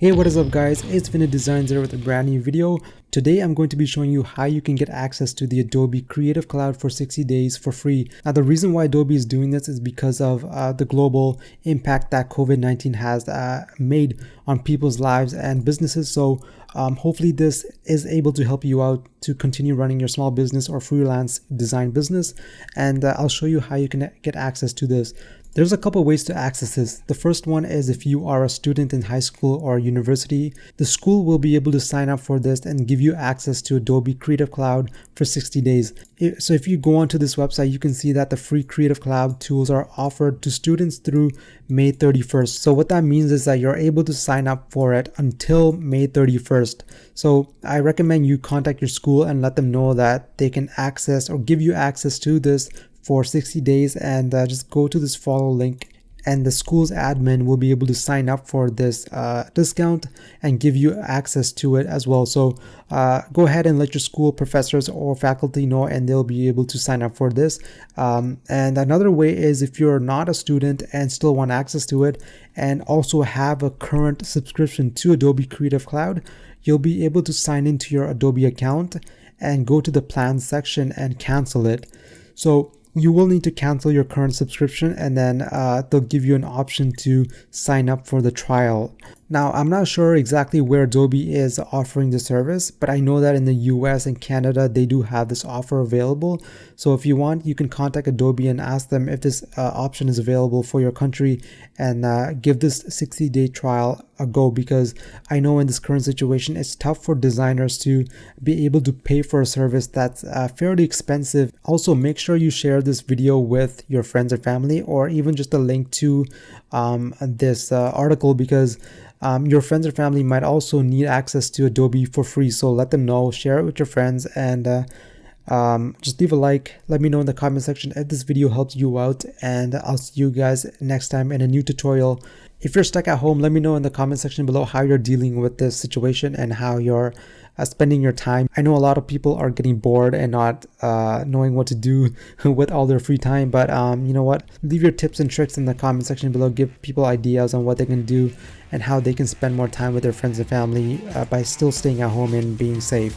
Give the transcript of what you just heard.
Hey, what is up guys? It's VinitDesigns here with a brand new video. Today I'm going to be showing you how you can get access to the Adobe Creative Cloud for 60 days for free. Now the reason why Adobe is doing this is because of the global impact that COVID-19 has made on people's lives and businesses. So hopefully this is able to help you out to continue running your small business or freelance design business. And I'll show you how you can get access to this. There's a couple ways to access this. The first one is if you are a student in high school or university, the school will be able to sign up for this and give you access to Adobe Creative Cloud for 60 days. So if you go onto this website, you can see that the free Creative Cloud tools are offered to students through May 31st. So what that means is that you're able to sign up for it until May 31st. So I recommend you contact your school and let them know that they can access or give you access to this for 60 days, and just go to this follow link and the school's admin will be able to sign up for this discount and give you access to it as well. So go ahead and let your school professors or faculty know and they'll be able to sign up for this. And another way is if you're not a student and still want access to it and also have a current subscription to Adobe Creative Cloud, you'll be able to sign into your Adobe account and go to the plans section and cancel it. So you will need to cancel your current subscription and then they'll give you an option to sign up for the trial. Now, I'm not sure exactly where Adobe is offering the service, but I know that in the US and Canada, they do have this offer available. So if you want, you can contact Adobe and ask them if this option is available for your country and give this 60-day trial a go, because I know in this current situation, it's tough for designers to be able to pay for a service that's fairly expensive. Also, make sure you share this video with your friends or family, or even just a link to this article, because your friends or family might also need access to Adobe for free. So let them know, share it with your friends, and just leave a like. Let me know in the comment section if this video helped you out, and I'll see you guys next time in a new tutorial. If you're stuck at home, let me know in the comment section below how you're dealing with this situation and how you're spending your time. I know a lot of people are getting bored and not knowing what to do with all their free time, but you know what? Leave your tips and tricks in the comment section below. Give people ideas on what they can do and how they can spend more time with their friends and family by still staying at home and being safe.